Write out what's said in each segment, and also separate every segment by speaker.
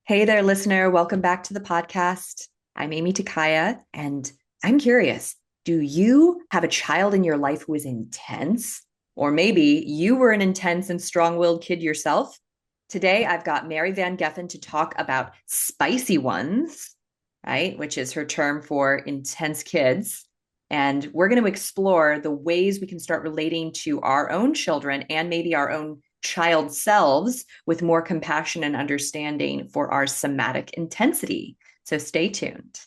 Speaker 1: Hey there, listener. Welcome back to the podcast. I'm Amy Takaya, and I'm curious, do you have a child in your life who is intense? Or maybe you were an intense and strong-willed kid yourself? Today, I've got Mary Van Geffen to talk about spicy ones, right? Which is her term for intense kids. And we're going to explore the ways we can start relating to our own children and maybe our own child selves with more compassion and understanding for our somatic intensity. So stay tuned.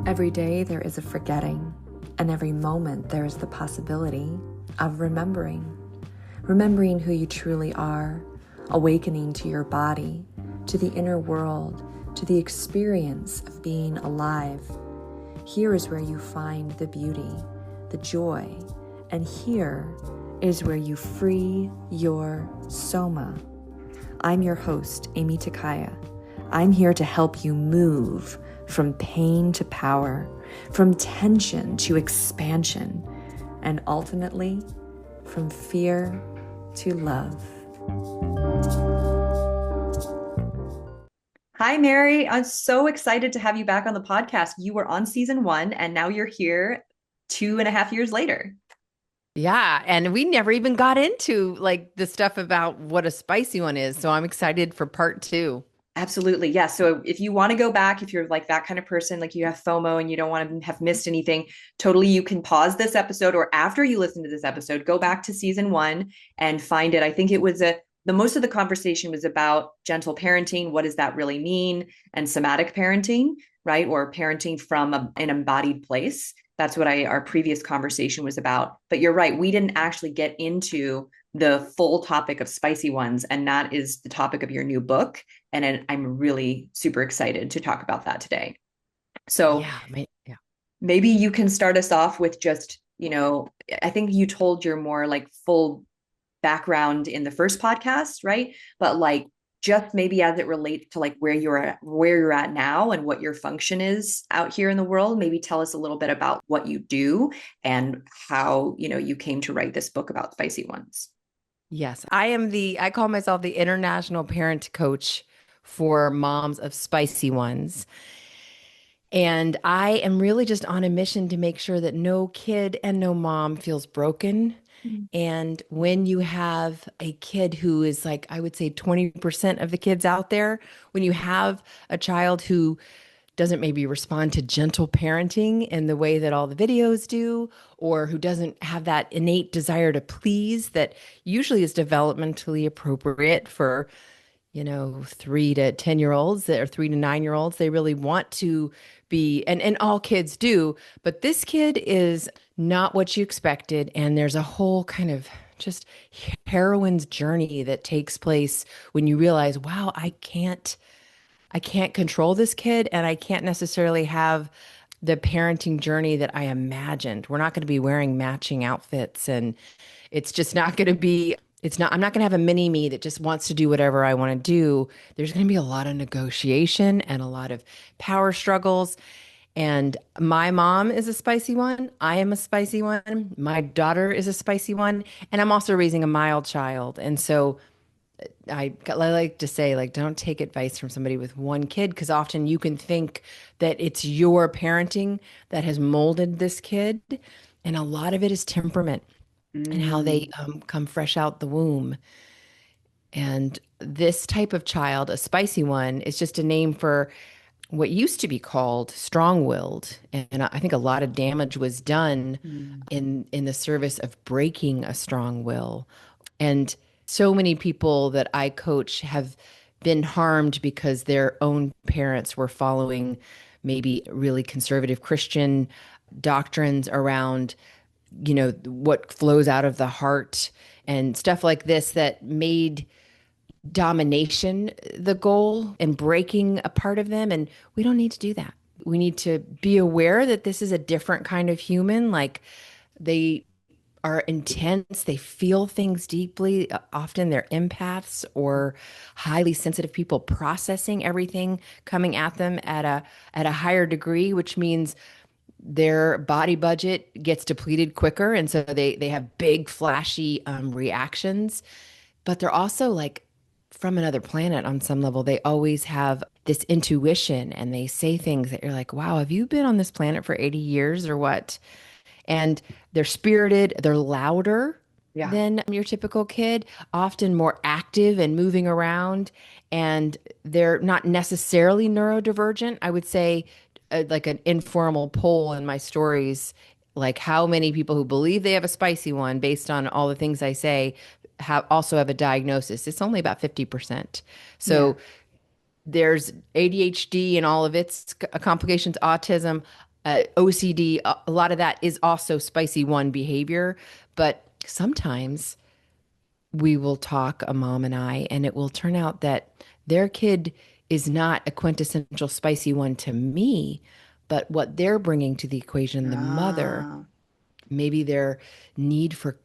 Speaker 2: Every day there is a forgetting, and every moment there is the possibility of remembering. Remembering who you truly are, awakening to your body, to the inner world, to the experience of being alive. Here is where you find the beauty, the joy, and here is where you free your soma. I'm your host, Amy Takaya. I'm here to help you move from pain to power, from tension to expansion, and ultimately from fear to love.
Speaker 1: Hi, Mary. I'm so excited to have you back on the podcast. You were on season one, and now you're here 2.5 years later.
Speaker 3: Yeah, and we never even got into like the stuff about what a spicy one is. So I'm excited for part two.
Speaker 1: Absolutely. Yeah. So if you want to go back, if you're like that kind of person, like you have FOMO and you don't want to have missed anything, totally you can pause this episode, or after you listen to this episode, go back to season one and find it. I think it was the most of the conversation was about gentle parenting. What does that really mean? And somatic parenting, right? Or parenting from an embodied place. That's what our previous conversation was about. But you're right. We didn't actually get into the full topic of spicy ones. And that is the topic of your new book. And I'm really super excited to talk about that today. So
Speaker 3: Yeah.
Speaker 1: maybe you can start us off with just, I think you told your more like full background in the first podcast, right? But like just maybe as it relates to like where you're at now and what your function is out here in the world, maybe tell us a little bit about what you do and how, you came to write this book about spicy ones.
Speaker 3: Yes, I call myself the international parent coach for moms of spicy ones. And I am really just on a mission to make sure that no kid and no mom feels broken. And when you have a kid who is like, I would say 20% of the kids out there, when you have a child who doesn't maybe respond to gentle parenting in the way that all the videos do, or who doesn't have that innate desire to please that usually is developmentally appropriate for 3 to 10 year olds or 3 to 9 year olds. They really want to be, and all kids do, but this kid is not what you expected. And there's a whole kind of just heroine's journey that takes place when you realize, wow, I can't control this kid, and I can't necessarily have the parenting journey that I imagined. We're not going to be wearing matching outfits, and it's just not going to be, I'm not going to have a mini me that just wants to do whatever I want to do. There's going to be a lot of negotiation and a lot of power struggles. And my mom is a spicy one. I am a spicy one. My daughter is a spicy one. And I'm also raising a mild child. And so I like to say, like, don't take advice from somebody with one kid, because often you can think that it's your parenting that has molded this kid. And a lot of it is temperament and how they come fresh out the womb. And this type of child, a spicy one, is just a name for what used to be called strong-willed. And I think a lot of damage was done in the service of breaking a strong will. And so many people that I coach have been harmed because their own parents were following maybe really conservative Christian doctrines around, what flows out of the heart and stuff like this that made domination the goal and breaking a part of them. And we don't need to do that. We need to be aware that this is a different kind of human. Like, they are intense. They feel things deeply. Often they're empaths or highly sensitive people processing everything coming at them at a higher degree, which means their body budget gets depleted quicker, and so they have big flashy reactions, but they're also like from another planet on some level. They always have this intuition, and they say things that you're like, wow, have you been on this planet for 80 years or what? And they're spirited, they're louder
Speaker 1: Yeah.
Speaker 3: than your typical kid, often more active and moving around. And they're not necessarily neurodivergent. I would say, like an informal poll in my stories, like how many people who believe they have a spicy one based on all the things I say have a diagnosis. It's only about 50%.
Speaker 1: Yeah.
Speaker 3: So there's ADHD and all of its complications, autism, OCD. A lot of that is also spicy one behavior. But sometimes we will talk, a mom and I, and it will turn out that their kid is not a quintessential spicy one to me, but what they're bringing to the equation, the mother,
Speaker 1: Ah.
Speaker 3: maybe their need for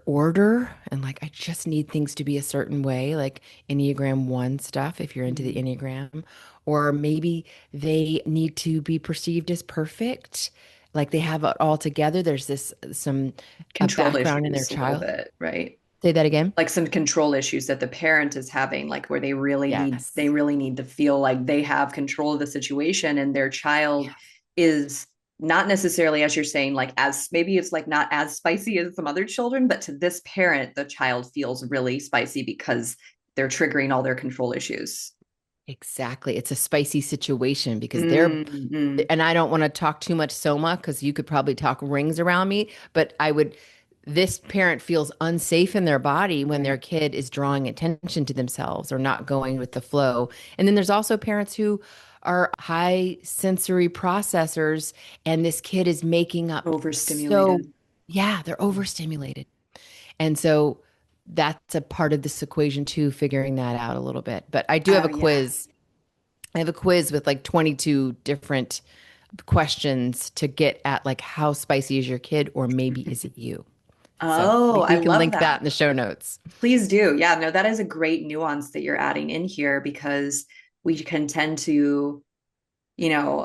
Speaker 3: order and like I just need things to be a certain way, like Enneagram 1 stuff if you're into the
Speaker 1: Mm.
Speaker 3: Enneagram, or maybe they need to be perceived as perfect, like they have it all together. There's this some a
Speaker 1: Control
Speaker 3: background in their
Speaker 1: issues a little
Speaker 3: child.
Speaker 1: bit, right?
Speaker 3: Say that again.
Speaker 1: Like some control issues that the parent is having, like where they
Speaker 3: Yes.
Speaker 1: really need to feel like they have control of the situation, and their child is not necessarily, as you're saying, like as maybe it's like not as spicy as some other children, but to this parent the child feels really spicy because they're triggering all their control issues.
Speaker 3: Exactly. It's a spicy situation because
Speaker 1: Mm-hmm.
Speaker 3: and I don't want to talk too much soma because you could probably talk rings around me, but this parent feels unsafe in their body when their
Speaker 1: Right.
Speaker 3: kid is drawing attention to themselves or not going with the flow. And then there's also parents who are high sensory processors, and this kid is making up so,
Speaker 1: Overstimulated.
Speaker 3: yeah, they're overstimulated. And so that's a part of this equation too, figuring that out a little bit. But I do have
Speaker 1: Oh
Speaker 3: a
Speaker 1: yeah.
Speaker 3: quiz. I have a quiz with like 22 different questions to get at like how spicy is your kid, or maybe is it you? So
Speaker 1: Oh, I
Speaker 3: we can
Speaker 1: love
Speaker 3: link that
Speaker 1: that.
Speaker 3: in the show notes.
Speaker 1: Please do. Yeah, no, that is a great nuance that you're adding in here, because we can tend to,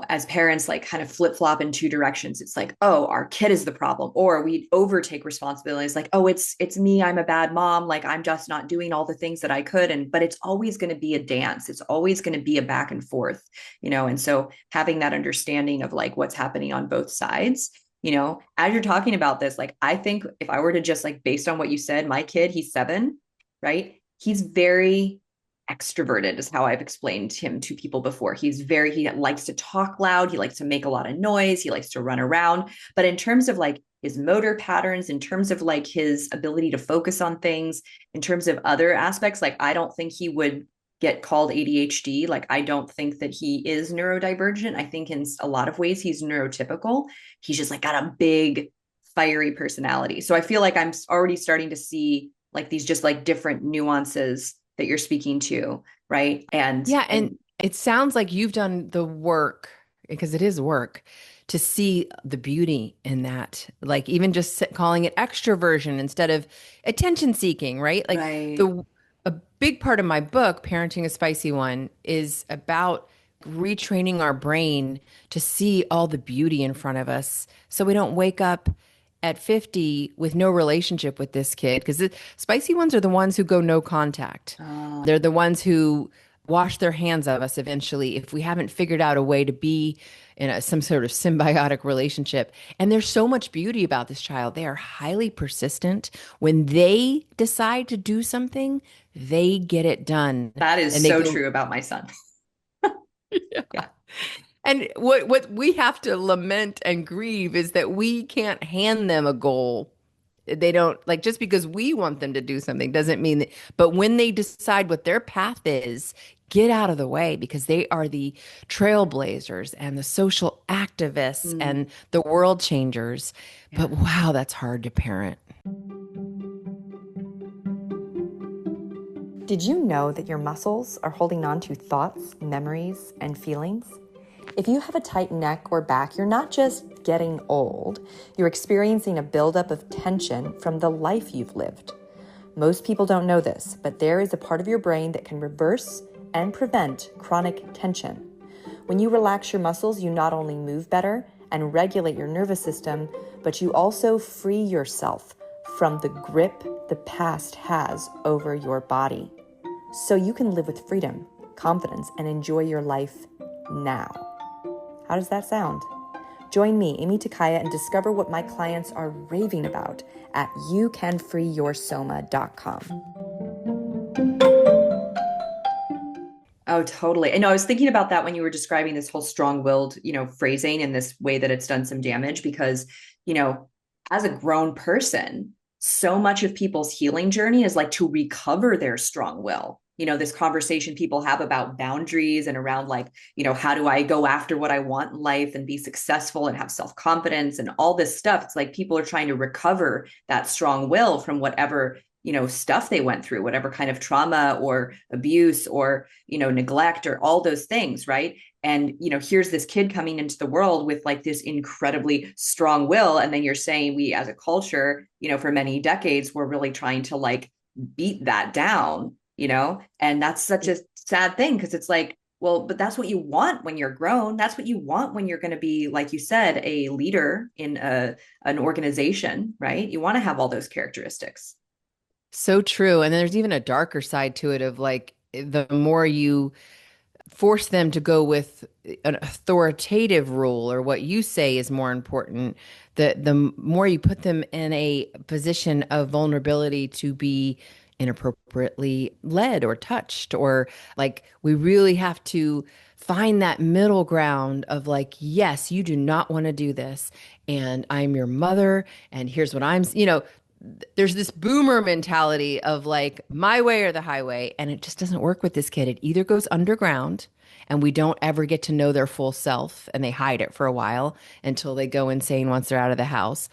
Speaker 1: as parents, like kind of flip flop in two directions. It's like, oh, our kid is the problem, or we overtake responsibilities, like, oh, it's me, I'm a bad mom, like I'm just not doing all the things that I could. But it's always going to be a dance. It's always going to be a back and forth, and so having that understanding of like what's happening on both sides. As you're talking about this, like I think if I were to just like based on what you said, my kid, he's 7, right? He's very extroverted is how I've explained him to people before. He likes to talk loud. He likes to make a lot of noise. He likes to run around. But in terms of like his motor patterns, in terms of like his ability to focus on things, in terms of other aspects, like I don't think he would get called ADHD. Like I don't think that he is neurodivergent. I think in a lot of ways he's neurotypical. He's just like got a big fiery personality. So I feel like I'm already starting to see like these just like different nuances that you're speaking to, right? And
Speaker 3: Yeah, and
Speaker 1: and
Speaker 3: it sounds like you've done the work, because it is work, to see the beauty in that. Like even just calling it extroversion instead of attention seeking, right? Like
Speaker 1: right.
Speaker 3: the a big part of my book, Parenting a Spicy One, is about retraining our brain to see all the beauty in front of us so we don't wake up at 50 with no relationship with this kid, because the spicy ones are the ones who go no contact. They're the ones who wash their hands of us eventually if we haven't figured out a way to be in some sort of symbiotic relationship. And there's so much beauty about this child. They are highly persistent. When they decide to do something, they get it done.
Speaker 1: That is
Speaker 3: And they
Speaker 1: so
Speaker 3: go,
Speaker 1: true about my son. Yeah.
Speaker 3: and what we have to lament and grieve is that we can't hand them a goal. They don't, like, just because we want them to do something doesn't mean that, but when they decide what their path is, get out of the way, because they are the trailblazers and the social activists
Speaker 1: Mm,
Speaker 3: and the world changers.
Speaker 1: yeah.
Speaker 3: But wow, that's hard to parent.
Speaker 2: Did you know that your muscles are holding on to thoughts, memories, and feelings? If you have a tight neck or back, you're not just getting old, you're experiencing a buildup of tension from the life you've lived. Most people don't know this, but there is a part of your brain that can reverse and prevent chronic tension. When you relax your muscles, you not only move better and regulate your nervous system, but you also free yourself from the grip the past has over your body, so you can live with freedom, confidence, and enjoy your life now. How does that sound? Join me, Amy Takaya, and discover what my clients are raving about at youcanfreeyoursoma.com.
Speaker 1: Oh, totally. I know I was thinking about that when you were describing this whole strong-willed, phrasing and this way that it's done some damage because, you know, as a grown person, so much of people's healing journey is like to recover their strong will. This conversation people have about boundaries and around like, how do I go after what I want in life and be successful and have self-confidence and all this stuff. It's like people are trying to recover that strong will from whatever stuff they went through, whatever kind of trauma or abuse or, neglect or all those things. Right. And, here's this kid coming into the world with like this incredibly strong will. And then you're saying we as a culture, for many decades, we're really trying to like beat that down, and that's such a sad thing because it's like, well, but that's what you want when you're grown. That's what you want when you're going to be, like you said, a leader in an organization, right? You want to have all those characteristics.
Speaker 3: So true. And then there's even a darker side to it of like the more you force them to go with an authoritative rule or what you say is more important, the more you put them in a position of vulnerability to be inappropriately led or touched, or like we really have to find that middle ground of like, yes, you do not want to do this, and I'm your mother, and here's what there's this boomer mentality of like my way or the highway, and it just doesn't work with this kid. It either goes underground and we don't ever get to know their full self and they hide it for a while until they go insane once they're out of the house,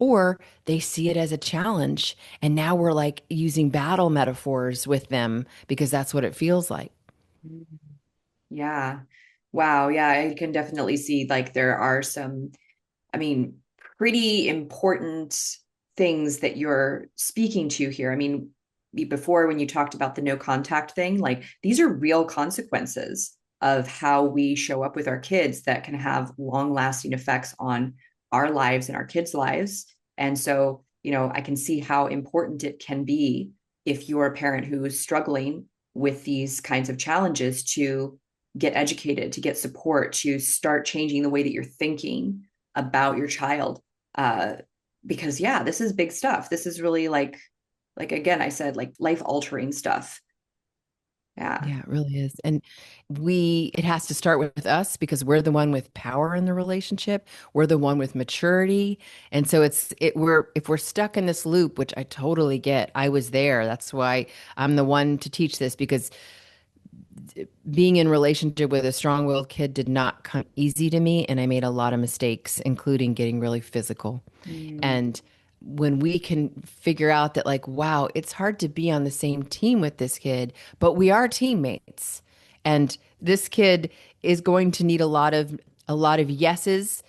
Speaker 3: or they see it as a challenge and now we're like using battle metaphors with them because that's what it feels like.
Speaker 1: Yeah. Wow. Yeah. I can definitely see like there are some, I mean, pretty important things that you're speaking to here. I mean, before when you talked about the no contact thing, like these are real consequences of how we show up with our kids that can have long lasting effects on our lives and our kids' lives. And so, I can see how important it can be if you're a parent who is struggling with these kinds of challenges to get educated, to get support, to start changing the way that you're thinking about your child. Because yeah, this is big stuff. This is really like again, I said like life altering stuff. Yeah.
Speaker 3: Yeah, it really is. And it has to start with us because we're the one with power in the relationship. We're the one with maturity. And so if we're stuck in this loop, which I totally get, I was there. That's why I'm the one to teach this, because being in relationship with a strong-willed kid did not come easy to me. And I made a lot of mistakes, including getting really physical.
Speaker 1: Mm.
Speaker 3: And when we can figure out that like, wow, it's hard to be on the same team with this kid, but we are teammates. And this kid is going to need a lot of yeses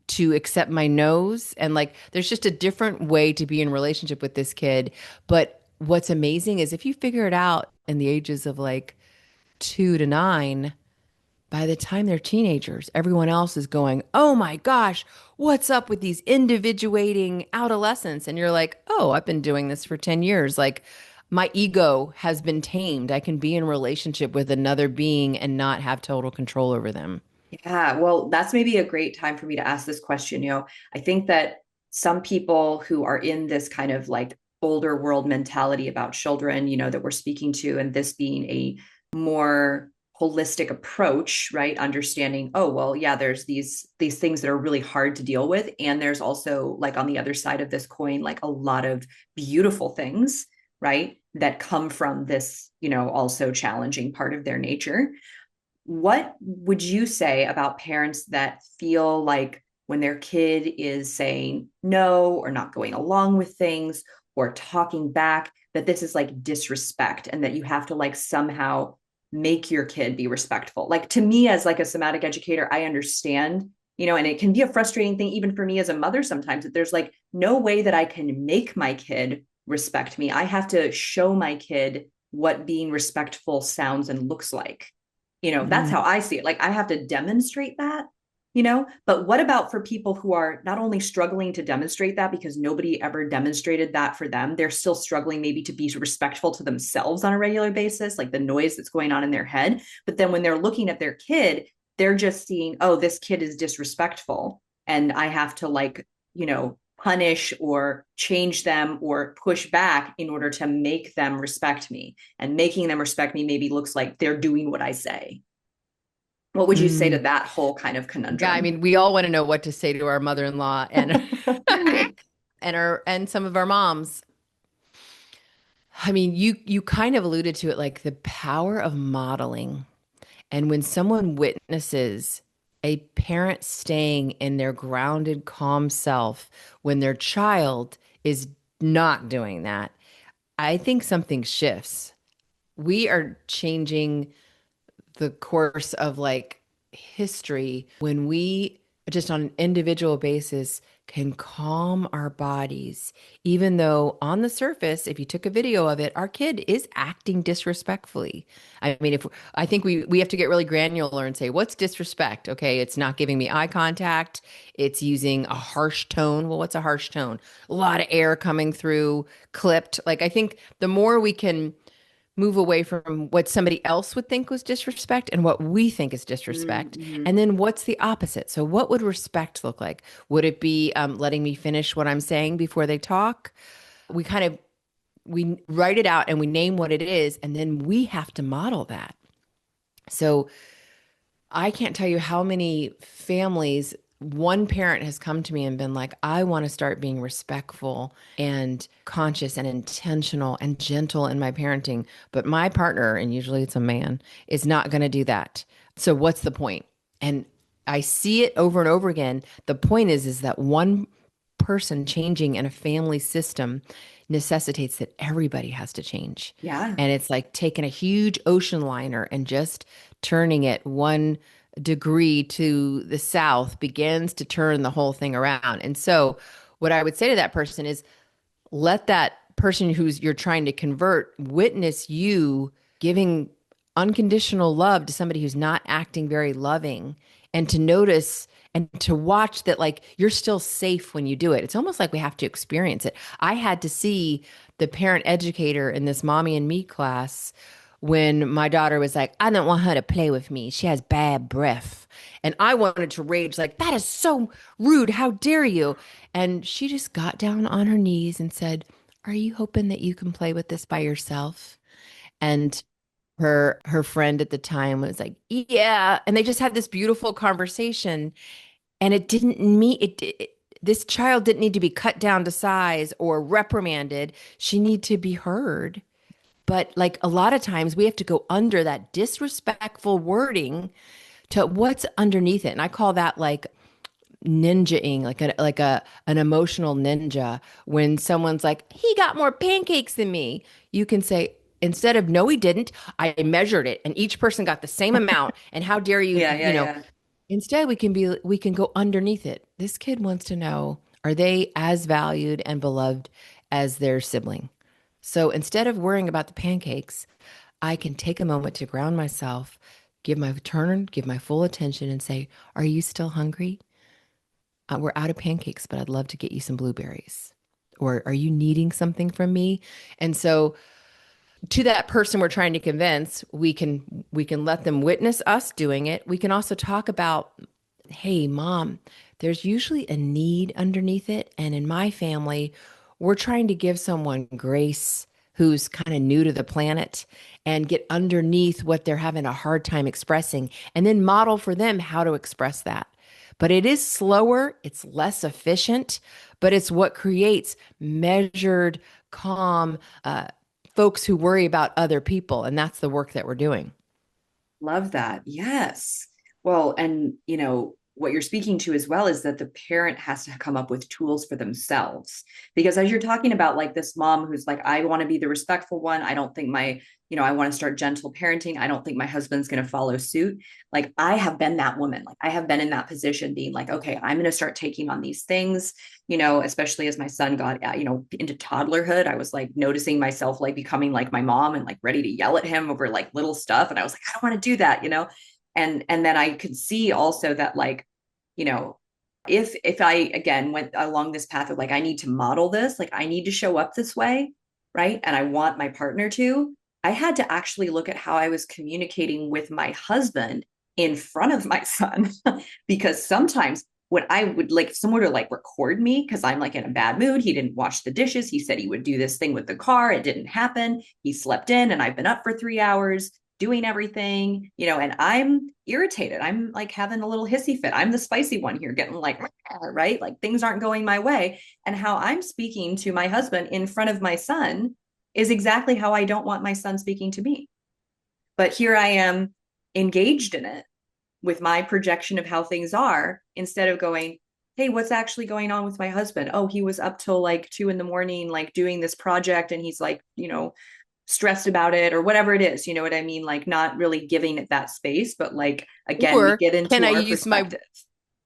Speaker 3: to accept my no's. And like there's just a different way to be in relationship with this kid. But what's amazing is if you figure it out in the ages of like 2 to 9, by the time they're teenagers, everyone else is going, oh my gosh, what's up with these individuating adolescents? And you're like, oh, I've been doing this for 10 years. Like my ego has been tamed. I can be in relationship with another being and not have total control over them.
Speaker 1: Yeah, well, that's maybe a great time for me to ask this question. I think that some people who are in this kind of like older world mentality about children, that we're speaking to, and this being a more holistic approach, right? Understanding, oh, well, yeah, there's these things that are really hard to deal with. And there's also like on the other side of this coin, like a lot of beautiful things, right? That come from this, also challenging part of their nature. What would you say about parents that feel like when their kid is saying no or not going along with things or talking back, that this is like disrespect and that you have to like somehow make your kid be respectful? Like to me, as like a somatic educator, I understand, and it can be a frustrating thing even for me as a mother sometimes, that there's like no way that I can make my kid respect me. I have to show my kid what being respectful sounds and looks like. That's
Speaker 3: Mm.
Speaker 1: how I see it. Like I have to demonstrate that. But what about for people who are not only struggling to demonstrate that because nobody ever demonstrated that for them, they're still struggling maybe to be respectful to themselves on a regular basis, like the noise that's going on in their head. But then when they're looking at their kid, they're just seeing, oh, this kid is disrespectful and I have to punish or change them or push back in order to make them respect me. And making them respect me maybe looks like they're doing what I say. What would you say to
Speaker 3: Mm.
Speaker 1: that whole kind of
Speaker 3: Yeah, I
Speaker 1: conundrum?
Speaker 3: mean, we all want to know what to say to our mother-in-law and and some of our moms. I mean, you kind of alluded to it, like the power of modeling. And when someone witnesses a parent staying in their grounded, calm self when their child is not doing that, I think something shifts. We are changing the course of like history when we just on an individual basis can calm our bodies, even though on the surface, if you took a video of it, our kid is acting disrespectfully. I mean, if I think we have to get really granular and say, what's disrespect? Okay, it's not giving me eye contact, it's using a harsh tone. Well, what's a harsh tone? A lot of air coming through, clipped. Like I think the more we can move away from what somebody else would think was disrespect and what we think is disrespect.
Speaker 1: Mm-hmm.
Speaker 3: And then what's the opposite? So, what would respect look like? Would it be letting me finish what I'm saying before they talk? We kind of we write it out and we name what it is, and then we have to model that. So I can't tell you how many families one parent has come to me and been like, I want to start being respectful and conscious and intentional and gentle in my parenting. But my partner, and usually it's a man, is not going to do that. So what's the point? And I see it over and over again. The point is that one person changing in a family system necessitates that everybody has to change.
Speaker 1: Yeah.
Speaker 3: And it's like taking a huge ocean liner and just turning it 1 degree to the south begins to turn the whole thing around. And so, what I would say to that person is let that person who's you're trying to convert witness you giving unconditional love to somebody who's not acting very loving, and to notice and to watch that like you're still safe when you do it. It's almost like we have to experience it. I had to see the parent educator in this mommy and me class when my daughter was like, I don't want her to play with me. She has bad breath. And I wanted to rage, like, that is so rude. How dare you? And she just got down on her knees and said, are you hoping that you can play with this by yourself? And her friend at the time was like, yeah. And they just had this beautiful conversation. And it didn't mean this child didn't need to be cut down to size or reprimanded. She needed to be heard. But like a lot of times we have to go under that disrespectful wording to what's underneath it. And I call that like ninjaing, like a an emotional ninja. When someone's like, he got more pancakes than me, you can say, instead of no, he didn't, I measured it and each person got the same amount. And how dare you,
Speaker 1: Yeah, yeah, yeah.
Speaker 3: instead we can go underneath it. This kid wants to know, are they as valued and beloved as their sibling? So instead of worrying about the pancakes, I can take a moment to ground myself, give my full attention and say, are you still hungry? We're out of pancakes, but I'd love to get you some blueberries. Or are you needing something from me? And so to that person we're trying to convince, we can let them witness us doing it. We can also talk about, hey, mom, there's usually a need underneath it. And in my family, we're trying to give someone grace who's kind of new to the planet and get underneath what they're having a hard time expressing and then model for them how to express that. But it is slower, it's less efficient, but it's what creates measured, calm, folks who worry about other people. And that's the work that we're doing.
Speaker 1: Love that. Yes. Well, and what you're speaking to as well is that the parent has to come up with tools for themselves. Because as you're talking about like this mom who's like, I want to be the respectful one. I don't think I want to start gentle parenting. I don't think my husband's going to follow suit. Like I have been that woman. Like I have been in that position being like, okay, I'm going to start taking on these things, especially as my son got, into toddlerhood. I was like noticing myself like becoming like my mom and like ready to yell at him over like little stuff. And I was like, I don't want to do that. And then I could see also that like you know, if I again went along this path of like I need to model this, like I need to show up this way, right? And I want my partner to, I had to actually look at how I was communicating with my husband in front of my son because sometimes when I would like if someone to like record me because I'm like in a bad mood, he didn't wash the dishes, he said he would do this thing with the car, it didn't happen, he slept in and I've been up for 3 hours doing everything, and I'm irritated. I'm like having a little hissy fit. I'm the spicy one here, getting like, right? Like things aren't going my way. And how I'm speaking to my husband in front of my son is exactly how I don't want my son speaking to me. But here I am engaged in it with my projection of how things are instead of going, hey, what's actually going on with my husband? Oh, he was up till like 2 in the morning, like doing this project, and he's like, stressed about it or whatever it is. You know what I mean? Like not really giving it that space, but like, again, we
Speaker 3: Or
Speaker 1: get
Speaker 3: can
Speaker 1: into
Speaker 3: I
Speaker 1: our
Speaker 3: use my
Speaker 1: perspective.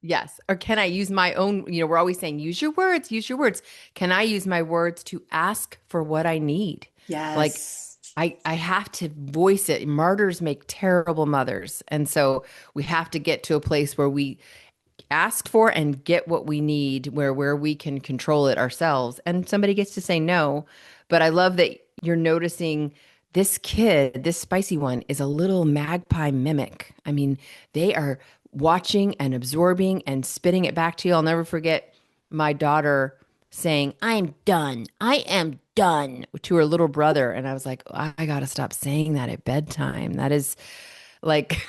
Speaker 3: Yes. Or can I use my own, we're always saying, use your words, use your words. Can I use my words to ask for what I need? Like
Speaker 1: Yes.
Speaker 3: I have to voice it. Martyrs make terrible mothers. And so we have to get to a place where we ask for and get what we need, where we can control it ourselves. And somebody gets to say no. But I love that you're noticing this kid, this spicy one, is a little magpie mimic. I mean, they are watching and absorbing and spitting it back to you. I'll never forget my daughter saying, I'm done. I am done to her little brother. And I was like, I got to stop saying that at bedtime. That is like,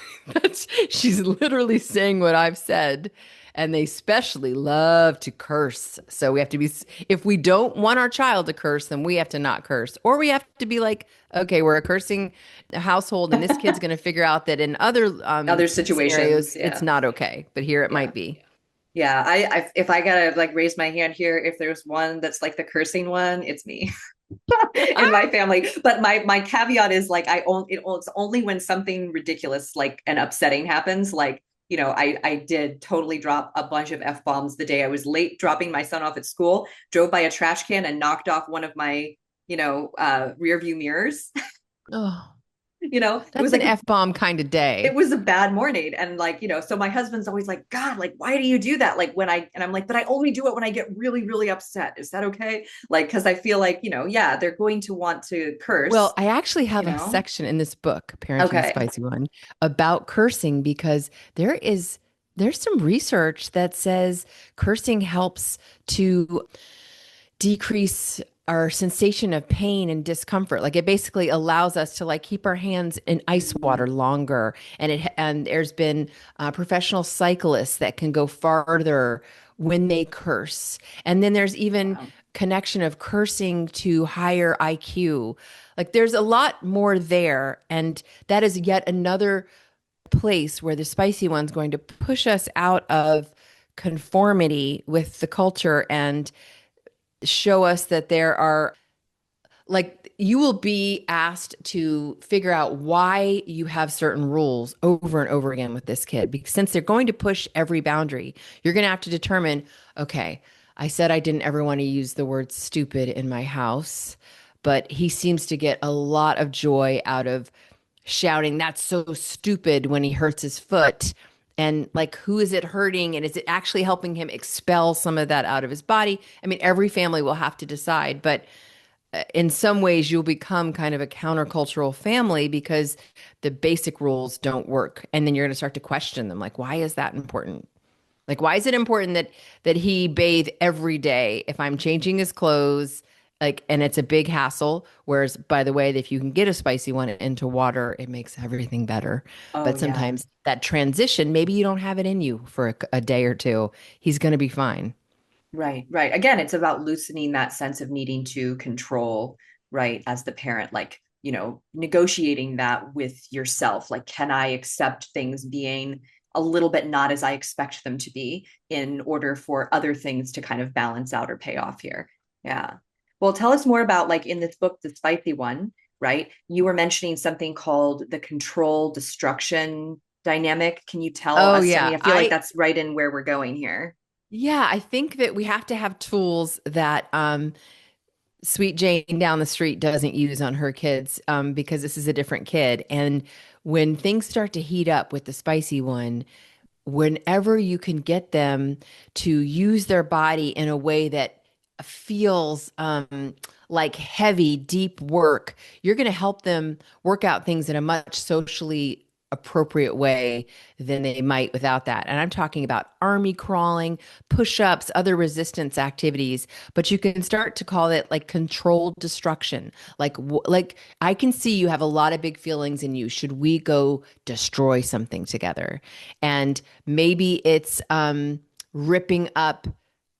Speaker 3: she's literally saying what I've said. And they especially love to curse. So we have to be, if we don't want our child to curse, then we have to not curse. Or we have to be like, okay, we're a cursing household, and this kid's going to figure out that in other
Speaker 1: Other situations.
Speaker 3: scenarios, it's
Speaker 1: Yeah.
Speaker 3: not okay. But here it
Speaker 1: Yeah.
Speaker 3: might be.
Speaker 1: Yeah. I if I gotta like raise my hand here, if there's one that's like the cursing one, it's me in my family. But my caveat is like it's only when something ridiculous like and upsetting happens. Like, I did totally drop a bunch of F bombs the day I was late dropping my son off at school, drove by a trash can and knocked off one of my, rear view mirrors.
Speaker 3: Oh,
Speaker 1: It was
Speaker 3: that's an
Speaker 1: like
Speaker 3: F-bomb kind of
Speaker 1: it
Speaker 3: day.
Speaker 1: was a bad morning. And like, so my husband's always like, God, like, why do you do that? Like and I'm like, but I only do it when I get really, really upset. Is that okay? Like, cause I feel like, yeah, they're going to want to
Speaker 3: Well,
Speaker 1: curse,
Speaker 3: I actually
Speaker 1: you
Speaker 3: have a
Speaker 1: know?
Speaker 3: section in this book, Parenting the
Speaker 1: Okay.
Speaker 3: Spicy One, about cursing because there's some research that says cursing helps to decrease our sensation of pain and discomfort. Like it basically allows us to like keep our hands in ice water longer. And there's been professional cyclists that can go farther when they curse. And then there's even
Speaker 1: Wow.
Speaker 3: connection of cursing to higher IQ. Like there's a lot more there, and that is yet another place where the spicy one's going to push us out of conformity with the culture and show us that there are like you will be asked to figure out why you have certain rules over and over again with this kid because since they're going to push every boundary, you're going to have to determine, okay, I said I didn't ever want to use the word stupid in my house, but he seems to get a lot of joy out of shouting that's so stupid when he hurts his foot. And like, who is it hurting? And is it actually helping him expel some of that out of his body? I mean, every family will have to decide, but in some ways, you'll become kind of a countercultural family because the basic rules don't work. And then you're going to start to question them. Like, why is that important? Like, why is it important that he bathe every day if I'm changing his clothes? Like, and it's a big hassle. Whereas, by the way, if you can get a spicy one into water, it makes everything better.
Speaker 1: Oh
Speaker 3: But
Speaker 1: yeah.
Speaker 3: sometimes that transition, maybe you don't have it in you for a day or two. He's going to be fine.
Speaker 1: Right, right. Again, it's about loosening that sense of needing to control, right, as the parent, like, negotiating that with yourself. Like, can I accept things being a little bit not as I expect them to be in order for other things to kind of balance out or pay off here? Yeah. Well, tell us more about like in this book, The Spicy One, right? You were mentioning something called the control destruction dynamic. Can you tell
Speaker 3: Oh
Speaker 1: us? I
Speaker 3: yeah,
Speaker 1: mean, I feel like that's right in where we're going here.
Speaker 3: I think that we have to have tools that Sweet Jane down the street doesn't use on her kids because this is a different kid. And when things start to heat up with the spicy one, whenever you can get them to use their body in a way that feels like heavy, deep work, you're going to help them work out things in a much socially appropriate way than they might without that. And I'm talking about army crawling, push-ups, other resistance activities, but you can start to call it like controlled destruction. Like I can see you have a lot of big feelings in you. Should we go destroy something together? And maybe it's ripping up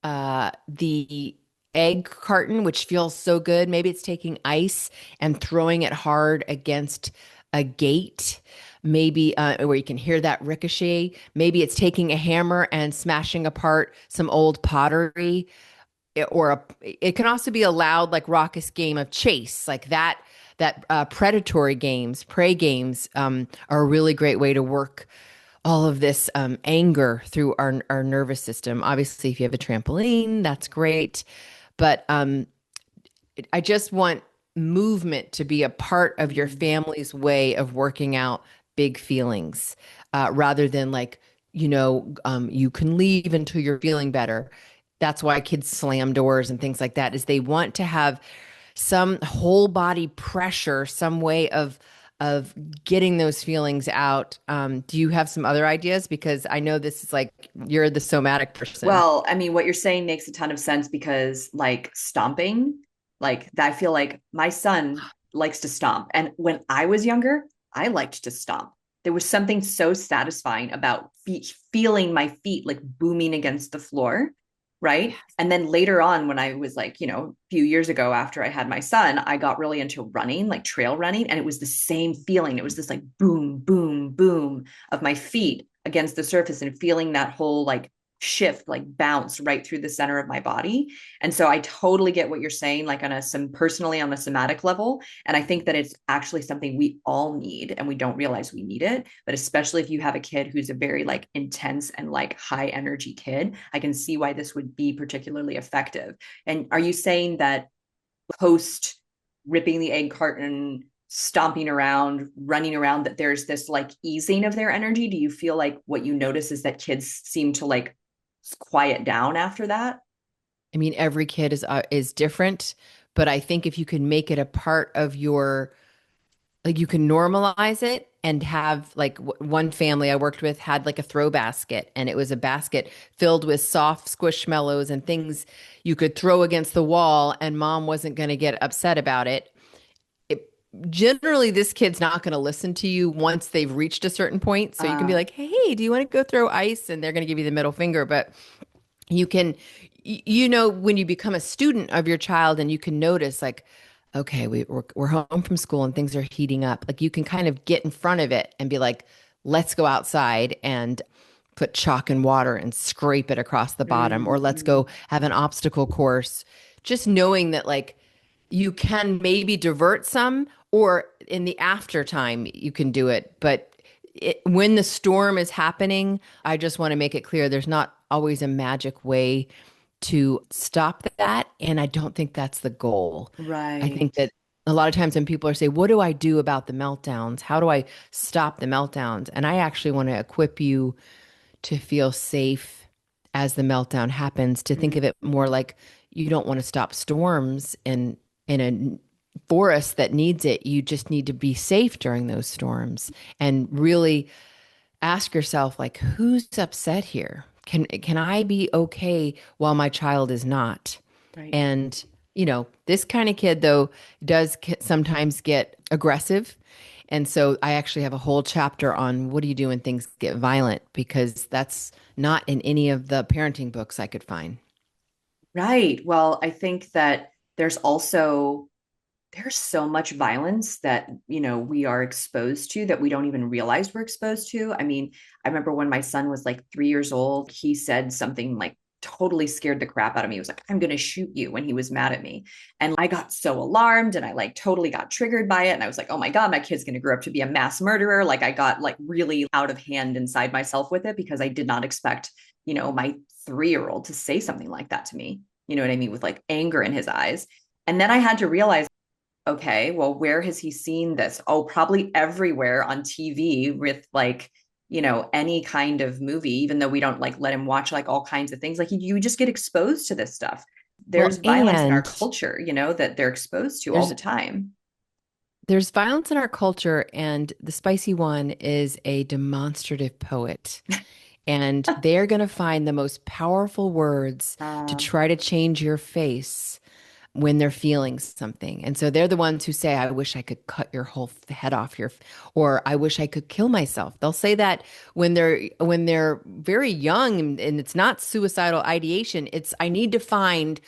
Speaker 3: the egg carton, which feels so good. Maybe it's taking ice and throwing it hard against a gate, maybe where you can hear that ricochet. Maybe it's taking a hammer and smashing apart some old pottery, it can also be a loud, like raucous game of chase, like that predatory games, prey games, are a really great way to work all of this anger through our nervous system. Obviously, if you have a trampoline, that's great. But I just want movement to be a part of your family's way of working out big feelings, rather than like, you can leave until you're feeling better. That's why kids slam doors and things like that, is they want to have some whole body pressure, some way of getting those feelings out. Do you have some other ideas? Because I know this is like you're the somatic person.
Speaker 1: Well, I mean, what you're saying makes a ton of sense because, like, stomping, like, I feel like my son likes to stomp. And when I was younger, I liked to stomp. There was something so satisfying about feeling my feet like booming against the floor. Right. And then later on, when I was like, a few years ago after I had my son, I got really into running, like trail running. And it was the same feeling. It was this like boom, boom, boom of my feet against the surface and feeling that whole like shift, like bounce right through the center of my body. And so I totally get what you're saying, like on some personally on a somatic level. And I think that it's actually something we all need and we don't realize we need it. But especially if you have a kid who's a very like intense and like high energy kid, I can see why this would be particularly effective. And are you saying that post ripping the egg carton, stomping around, running around, that there's this like easing of their energy? Do you feel like what you notice is that kids seem to like quiet down after that?
Speaker 3: I mean, every kid is different, but I think if you can make it a part of your, like, you can normalize it and have like one family I worked with had like a throw basket, and it was a basket filled with soft squishmallows and things you could throw against the wall, and mom wasn't going to get upset about it. Generally, this kid's not going to listen to you once they've reached a certain point. So you can be
Speaker 1: Uh,
Speaker 3: like, hey, do you want to go throw ice? And they're going to give you the middle finger. But you can, when you become a student of your child and you can notice, like, okay, we're home from school and things are heating up. Like, you can kind of get in front of it and be like, let's go outside and put chalk and water and scrape it across the bottom, or let's go
Speaker 1: mm,
Speaker 3: have an obstacle course. Just knowing that, like, you can maybe divert some, or in the after time you can do it. But when the storm is happening, I just want to make it clear there's not always a magic way to stop that. And I don't think that's the goal. I think
Speaker 1: right.
Speaker 3: that a lot of times when people are saying, what do I do about the meltdowns? How do I stop the meltdowns? And I actually want to equip you to feel safe as the meltdown happens, to think of it more like you don't want to stop storms in a forest that needs it. You just need to be safe during those storms, and really ask yourself, like, who's upset here? Can I be okay while my child is not?
Speaker 1: Right.
Speaker 3: And this kind of kid though does sometimes get aggressive. And so I actually have a whole chapter on what do you do when things get violent, because that's not in any of the parenting books I could find.
Speaker 1: Right. Well, I think that there's so much violence that, we are exposed to that we don't even realize we're exposed to. I mean, I remember when my son was like 3 years old, he said something like totally scared the crap out of me. He was like, I'm going to shoot you, when he was mad at me. And I got so alarmed and I like totally got triggered by it. And I was like, oh my God, my kid's going to grow up to be a mass murderer. Like I got like really out of hand inside myself with it because I did not expect, my 3 year old to say something like that to me. You know what I mean? With like anger in his eyes. And then I had to realize, okay, well, where has he seen this? Oh, probably everywhere on TV with like, any kind of movie, even though we don't like let him watch like all kinds of things. Like you just get exposed to this stuff. There's
Speaker 3: Well,
Speaker 1: violence in our
Speaker 3: and
Speaker 1: culture, that they're exposed to all
Speaker 3: there's
Speaker 1: the time.
Speaker 3: there's violence in our culture, and the spicy one is a demonstrative poet. And they're going to find the most powerful words to
Speaker 1: Uh,
Speaker 3: try to change your face when they're feeling something. And so they're the ones who say, I wish I could cut your whole head off or I wish I could kill myself. They'll say that when they're very young, and it's not suicidal ideation. It's I'm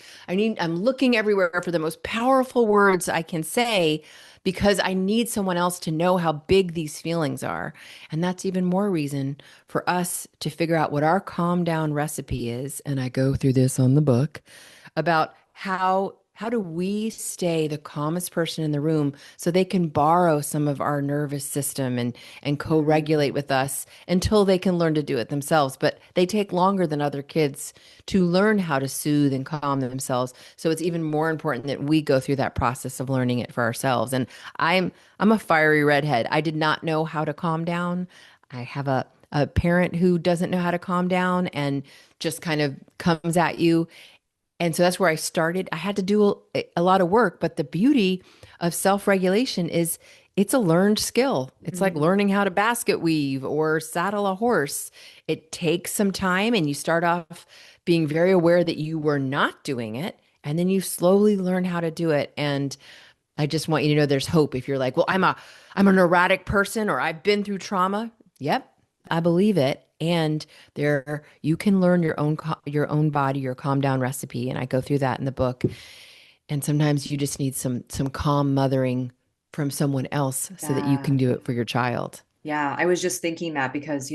Speaker 3: looking everywhere for the most powerful words I can say because I need someone else to know how big these feelings are. And that's even more reason for us to figure out what our calm down recipe is. And I go through this on the book about how do we stay the calmest person in the room so they can borrow some of our nervous system and co-regulate
Speaker 1: mm,
Speaker 3: with us until they can learn to do it themselves. But they take longer than other kids to learn how to soothe and calm themselves. So it's even more important that we go through that process of learning it for ourselves. And I'm a fiery redhead. I did not know how to calm down. I have a parent who doesn't know how to calm down and just kind of comes at you. And so that's where I started. I had to do a lot of work, but the beauty of self-regulation is it's a learned skill. It's like
Speaker 1: mm.
Speaker 3: learning how to basket weave or saddle a horse. It takes some time, and you start off being very aware that you were not doing it, and then you slowly learn how to do it. And I just want you to know there's hope. If you're like, well, I'm a neurotic person or I've been through trauma. Yep, I believe it. And there you can learn your own body, your calm down recipe. And I go through that in the book. And sometimes you just need some calm mothering from someone else so that you
Speaker 1: Yeah.
Speaker 3: can do it for your child.
Speaker 1: Yeah, I was just thinking that because,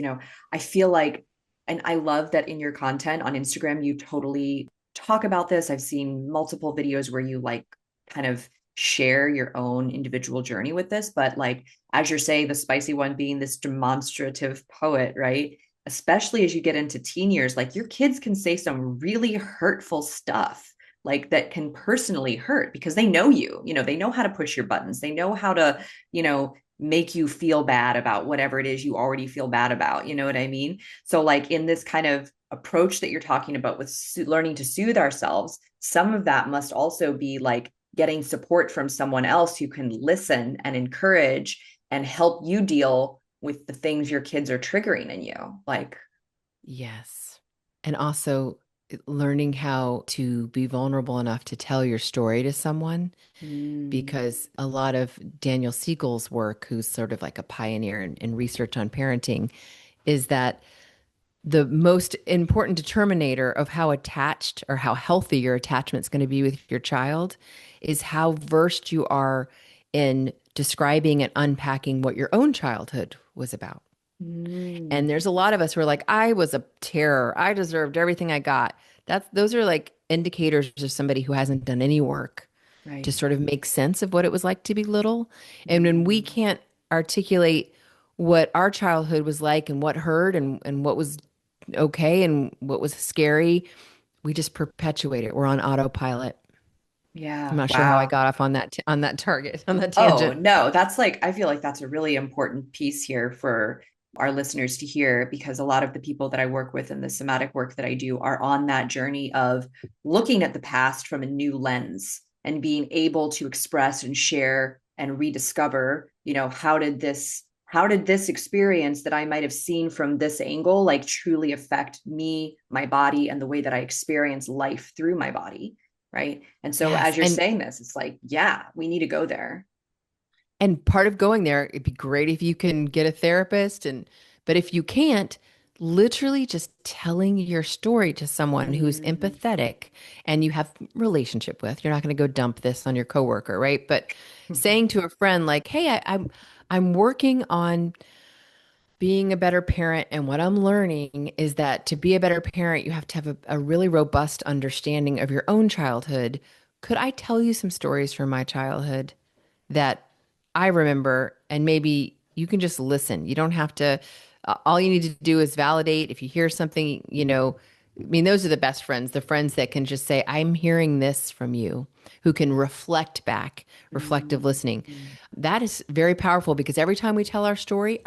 Speaker 1: I feel like, and I love that in your content on Instagram, you totally talk about this. I've seen multiple videos where you like kind of share your own individual journey with this. But like, as you're saying, the spicy one being this demonstrative poet, right? Especially as you get into teen years, like your kids can say some really hurtful stuff. Like that can personally hurt because they know you, they know how to push your buttons. They know how to, make you feel bad about whatever it is you already feel bad about. You know what I mean? So, like, in this kind of approach that you're talking about with learning to soothe ourselves, some of that must also be like getting support from someone else who can listen and encourage and help you deal with the things your kids are triggering in you. Like,
Speaker 3: Yes. And also learning how to be vulnerable enough to tell your story to someone,
Speaker 1: mm,
Speaker 3: because a lot of Daniel Siegel's work, who's sort of like a pioneer in research on parenting, is that the most important determinator of how attached or how healthy your attachment is going to be with your child is how versed you are in describing and unpacking what your own childhood was about.
Speaker 1: mm,
Speaker 3: And there's a lot of us who are like, I was a terror. I deserved everything I got. Those are like indicators of somebody who hasn't done any work to
Speaker 1: right.
Speaker 3: sort of make sense of what it was like to be little. And when we
Speaker 1: Mm,
Speaker 3: can't articulate what our childhood was like and what hurt and what was okay and what was scary, we just perpetuate it. We're on autopilot. I'm
Speaker 1: yeah.
Speaker 3: not sure how I
Speaker 1: Wow.
Speaker 3: got off on on that target, on that
Speaker 1: Oh,
Speaker 3: tangent.
Speaker 1: no, that's like, I feel like that's a really important piece here for our listeners to hear because a lot of the people that I work with in the somatic work that I do are on that journey of looking at the past from a new lens and being able to express and share and rediscover, how did this experience that I might have seen from this angle like truly affect me, my body, and the way that I experience life through my body, right? And so
Speaker 3: Yes.
Speaker 1: as you're saying this, it's like, yeah, we need to go there.
Speaker 3: And part of going there, it'd be great if you can get a therapist, but if you can't, literally just telling your story to someone who's
Speaker 1: Mm,
Speaker 3: empathetic and you have relationship with. You're not going to go dump this on your coworker, right? But saying to a friend like, "Hey, I'm working on being a better parent, and what I'm learning is that to be a better parent, you have to have a really robust understanding of your own childhood. Could I tell you some stories from my childhood that I remember, and maybe you can just listen. You don't have to, all you need to do is validate. If you hear something, I mean, those are the best friends, the friends that can just say, I'm hearing this from you, who can reflect back, reflective listening.
Speaker 1: Mm.
Speaker 3: That is very powerful because every time we tell our story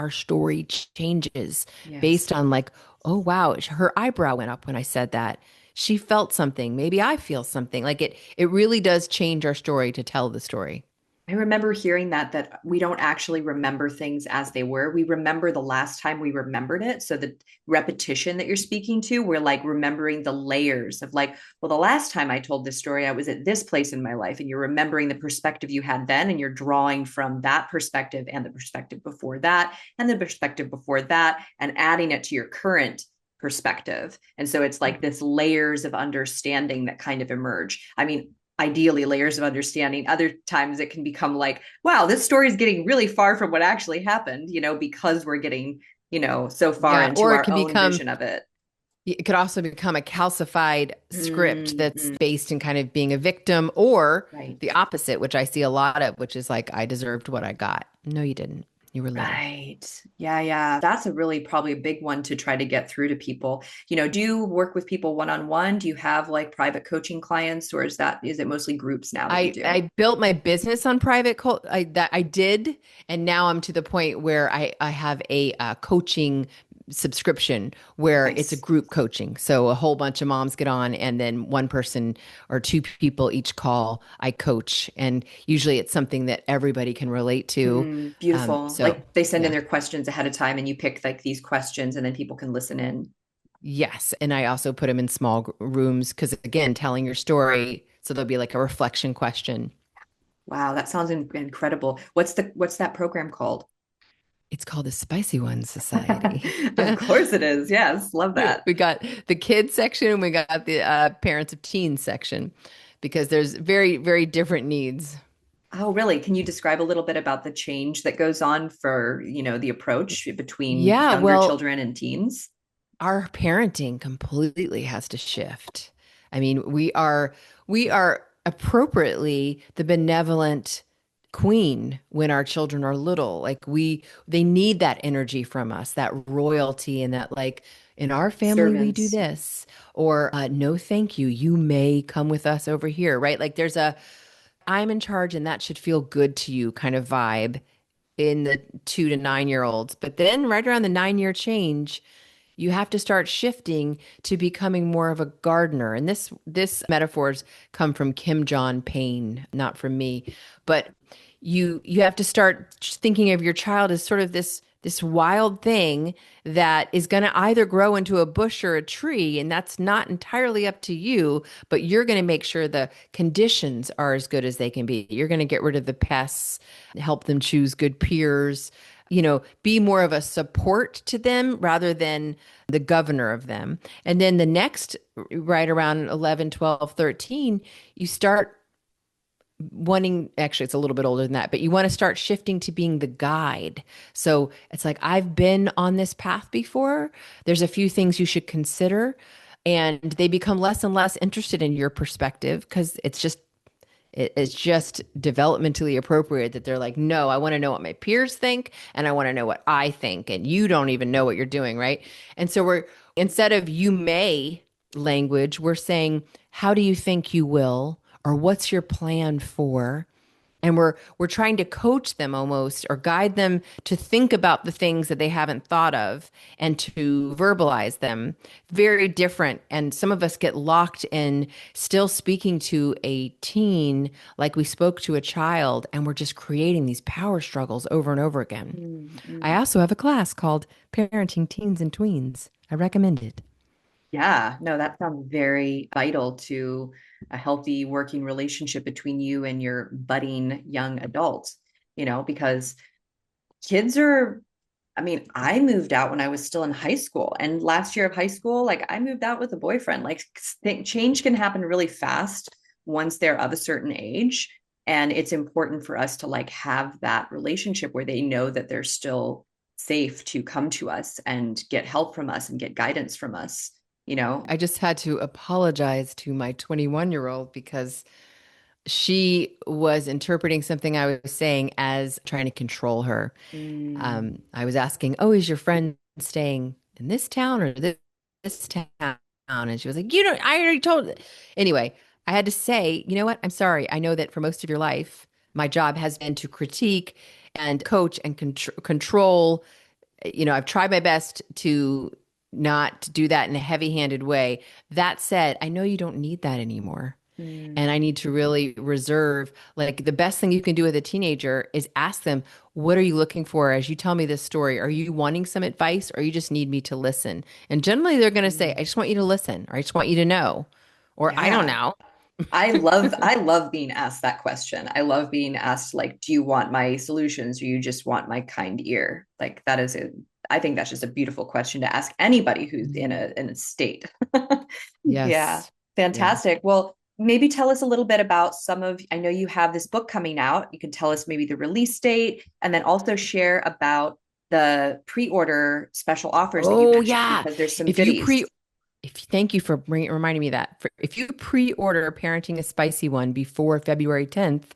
Speaker 3: changes
Speaker 1: Yes.
Speaker 3: based on like, oh, wow, her eyebrow went up when I said that. She felt something. Maybe I feel something. Like it really does change our story to tell the story.
Speaker 1: I remember hearing that we don't actually remember things as they were. We remember the last time we remembered it. So the repetition that you're speaking to, we're like remembering the layers of like, well, the last time I told this story, I was at this place in my life, and you're remembering the perspective you had then, and you're drawing from that perspective and the perspective before that and the perspective before that, and adding it to your current perspective. And so it's like this layers of understanding that kind of emerge. I mean, ideally layers of understanding. Other times it can become like, wow, this story is getting really far from what actually happened, because we're getting, so far
Speaker 3: Yeah.
Speaker 1: into
Speaker 3: Or it
Speaker 1: our
Speaker 3: can
Speaker 1: own
Speaker 3: become,
Speaker 1: vision of it.
Speaker 3: it could also become a calcified script that's
Speaker 1: Mm-hmm.
Speaker 3: based in kind of being a victim or
Speaker 1: Right.
Speaker 3: the opposite, which I see a lot of, which is like, I deserved what I got. No, you didn't. You were little.
Speaker 1: Right. Yeah, yeah. That's a really probably a big one to try to get through to people. Do you work with people one on one? Do you have like private coaching clients, or is it mostly groups now that you do?
Speaker 3: I built my business on that I did, and now I'm to the point where I have a coaching subscription where it's a
Speaker 1: Nice.
Speaker 3: group coaching. So a whole bunch of moms get on, and then one person or two people each call. I coach, and usually it's something that everybody can relate to.
Speaker 1: Beautiful.
Speaker 3: So
Speaker 1: Like they send in
Speaker 3: yeah,
Speaker 1: their questions ahead of time, and you pick like these questions, and then people can listen in.
Speaker 3: yes, and I also put them in small rooms because again, telling your story. So there'll be like a reflection question.
Speaker 1: Wow, that sounds incredible. What's that program called?
Speaker 3: It's called the Spicy One Society.
Speaker 1: Of course it is. Yes, love that.
Speaker 3: We got the kids section and we got the parents of teens section because there's very, very different needs.
Speaker 1: Oh, really? Can you describe a little bit about the change that goes on for, the approach between
Speaker 3: Yeah,
Speaker 1: younger
Speaker 3: well,
Speaker 1: children and teens?
Speaker 3: our parenting completely has to shift. I mean, we are appropriately the benevolent queen when our children are little. Like they need that energy from us, that royalty and that like in our family we do
Speaker 1: Servants.
Speaker 3: this or no thank you. You may come with us over here, right? Like there's a I'm in charge and that should feel good to you kind of vibe in the 2 to 9 year olds. But then right around the 9 year change, you have to start shifting to becoming more of a gardener. And this metaphors come from Kim John Payne, not from me. But you have to start thinking of your child as sort of this wild thing that is going to either grow into a bush or a tree, and that's not entirely up to you, but you're going to make sure the conditions are as good as they can be. You're going to get rid of the pests, help them choose good peers, be more of a support to them rather than the governor of them. And then the next, right around 11, 12, 13, you start wanting, actually it's a little bit older than that, but you want to start shifting to being the guide. So it's like I've been on this path before. There's a few things you should consider, and they become less and less interested in your perspective because it's just developmentally appropriate that they're like, no, I want to know what my peers think and I want to know what I think, and you don't even know what you're doing, right? And so we're instead of you may language, we're saying, how do you think you will, or what's your plan for? And we're trying to coach them almost or guide them to think about the things that they haven't thought of and to verbalize them. Very different. And some of us get locked in still speaking to a teen like we spoke to a child, and we're just creating these power struggles over and over again. I
Speaker 1: Mm-hmm.
Speaker 3: also have a class called Parenting Teens and Tweens. I recommend it.
Speaker 1: Yeah, no, that sounds very vital to a healthy working relationship between you and your budding young adult, because kids are, I mean, I moved out when I was still in high school. And last year of high school, like I moved out with a boyfriend. Like change can happen really fast once they're of a certain age. And it's important for us to like have that relationship where they know that they're still safe to come to us and get help from us and get guidance from us, you know?
Speaker 3: I just had to apologize to my 21-year-old because she was interpreting something I was saying as trying to control her.
Speaker 1: Mm,
Speaker 3: I was asking, "Oh, is your friend staying in this town or this town?" And she was like, you know, I already told. Anyway, I had to say, you know what? I'm sorry. I know that for most of your life, my job has been to critique and coach and control. You know, I've tried my best to not do that in a heavy-handed way. That said, I know you don't need that anymore. And
Speaker 1: Mm,
Speaker 3: I need to really reserve, like, the best thing you can do with a teenager is ask them, what are you looking for as you tell me this story? Are you wanting some advice or you just need me to listen? And generally they're going to say,
Speaker 1: mm.
Speaker 3: I just want you to listen, or I just want you to know, or I don't
Speaker 1: Yeah.
Speaker 3: know.
Speaker 1: I love being asked that question. I love being asked like, do you want my solutions or you just want my kind ear? Like that is a I think that's just a beautiful question to ask anybody who's in
Speaker 3: Mm.
Speaker 1: a state. Yeah.
Speaker 3: Yes. Yeah.
Speaker 1: Fantastic. Well, maybe tell us a little bit about I know you have this book coming out. You can tell us maybe the release date and then also share about the pre-order special offers that you
Speaker 3: Oh
Speaker 1: mentioned
Speaker 3: yeah.
Speaker 1: because there's some
Speaker 3: If you
Speaker 1: goodies.
Speaker 3: pre if Thank you for reminding me that. If you pre-order Parenting a Spicy One before February 10th,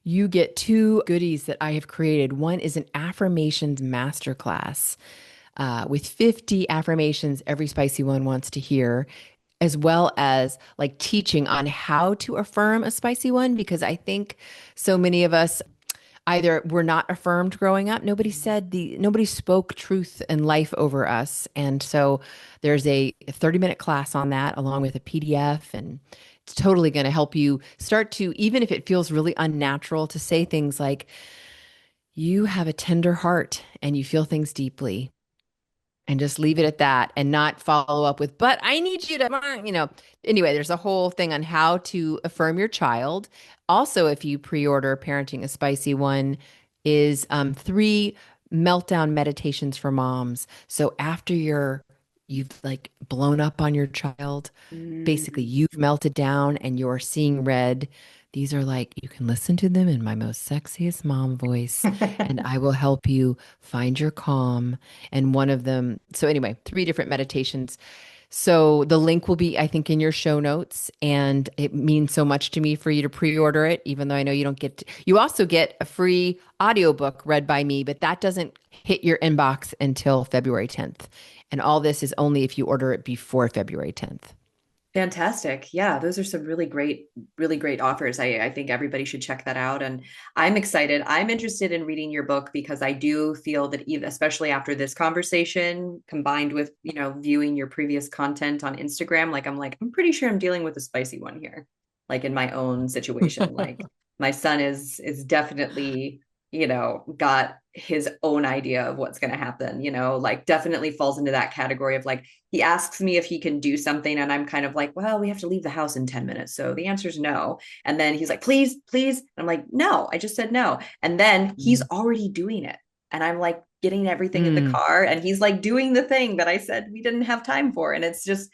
Speaker 3: you get two goodies that I have created. One is an affirmations masterclass with 50 affirmations every spicy one wants to hear, as well as like teaching on how to affirm a spicy one, because I think so many of us either were not affirmed growing up. Nobody spoke truth and life over us. And so there's a 30-minute class on that along with a PDF, and it's totally going to help you start to, even if it feels really unnatural, to say things like, you have a tender heart and you feel things deeply, and just leave it at that and not follow up with, but I need you to, anyway, there's a whole thing on how to affirm your child. Also, if you pre-order Parenting a Spicy One, is three meltdown meditations for moms. So after you've like blown up on your child, basically
Speaker 1: Mm.
Speaker 3: you've melted down and you're seeing red. These are like, you can listen to them in my most sexiest mom voice, and I will help you find your calm. And one of them, so anyway, three different meditations. So the link will be, I think, in your show notes. And it means so much to me for you to pre-order it, even though I know you don't you also get a free audiobook read by me, but that doesn't hit your inbox until February 10th. And all this is only if you order it before February 10th.
Speaker 1: Fantastic. Yeah, those are some really great offers. I think everybody should check that out. And I'm excited. I'm interested in reading your book because I do feel that even, especially after this conversation, combined with, viewing your previous content on Instagram, I'm pretty sure I'm dealing with a spicy one here, like in my own situation. Like my son is definitely, got his own idea of what's going to happen, like definitely falls into that category of like, he asks me if he can do something and I'm kind of like, well, we have to leave the house in 10 minutes, so the answer is no. And then he's like, please, and I'm like, no, I just said no. And then he's
Speaker 3: Mm.
Speaker 1: already doing it and I'm like getting everything in the
Speaker 3: Mm.
Speaker 1: car and he's like doing the thing that I said we didn't have time for. And it's just,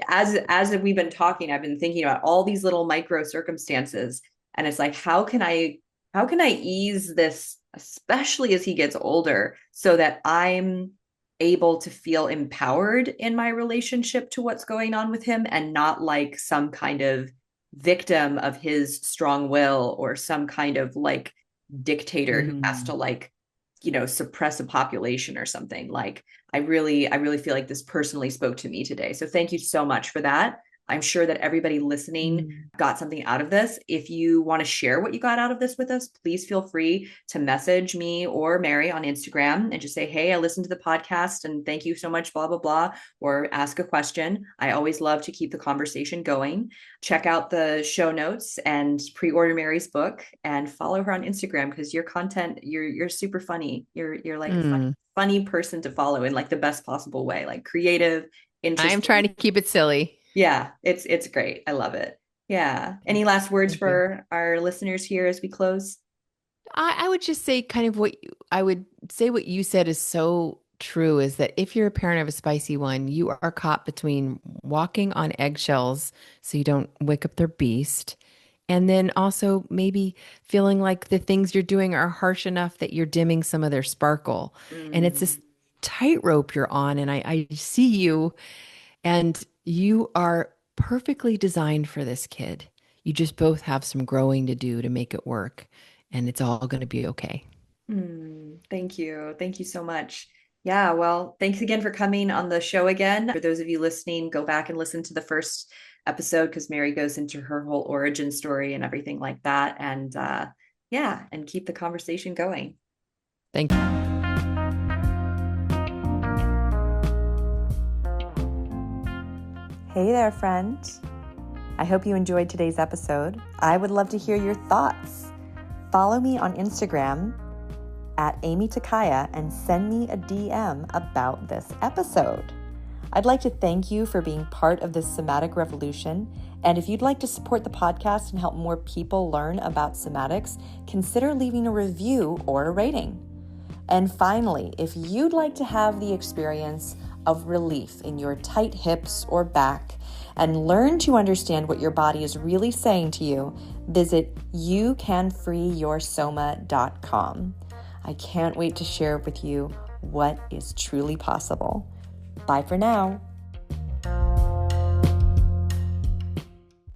Speaker 1: as we've been talking, I've been thinking about all these little micro circumstances and it's like, how can I ease this, especially as he gets older, so that I'm able to feel empowered in my relationship to what's going on with him and not like some kind of victim of his strong will or some kind of like dictator who has to
Speaker 3: Mm.
Speaker 1: like, suppress a population or something. Like I really feel like this personally spoke to me today. So thank you so much for that. I'm sure that everybody listening
Speaker 3: Mm.
Speaker 1: got something out of this. If you want to share what you got out of this with us, please feel free to message me or Mary on Instagram and just say, hey, I listened to the podcast and thank you so much, blah, blah, blah, or ask a question. I always love to keep the conversation going. Check out the show notes and pre-order Mary's book and follow her on Instagram because your content, you're super funny. You're like a
Speaker 3: Mm.
Speaker 1: funny person to follow in like the best possible way, like creative,
Speaker 3: I am trying
Speaker 1: interesting.
Speaker 3: to keep it silly.
Speaker 1: Yeah, it's great. I love it. Yeah. Any last words
Speaker 3: Thank you.
Speaker 1: for our listeners here as we close?
Speaker 3: I would just say kind of I would say what you said is so true, is that if you're a parent of a spicy one, you are caught between walking on eggshells so you don't wake up their beast, and then also maybe feeling like the things you're doing are harsh enough that you're dimming some of their sparkle. And it's this
Speaker 1: Mm,
Speaker 3: tightrope you're on. And I see you, and you are perfectly designed for this kid. You just both have some growing to do to make it work, and it's all going to be okay.
Speaker 1: thank you. Thank you so much. Yeah, well, thanks again for coming on the show again. For those of you listening, go back and listen to the first episode because Mary goes into her whole origin story and everything like that. And yeah, and keep the conversation going.
Speaker 3: Thank you.
Speaker 2: Hey there, friend. I hope you enjoyed today's episode. I would love to hear your thoughts. Follow me on Instagram at Amy Takaya and send me a DM about this episode. I'd like to thank you for being part of this somatic revolution. And if you'd like to support the podcast and help more people learn about somatics, consider leaving a review or a rating. And finally, if you'd like to have the experience of relief in your tight hips or back and learn to understand what your body is really saying to you, visit youcanfreeyoursoma.com. I can't wait to share with you what is truly possible. Bye for now.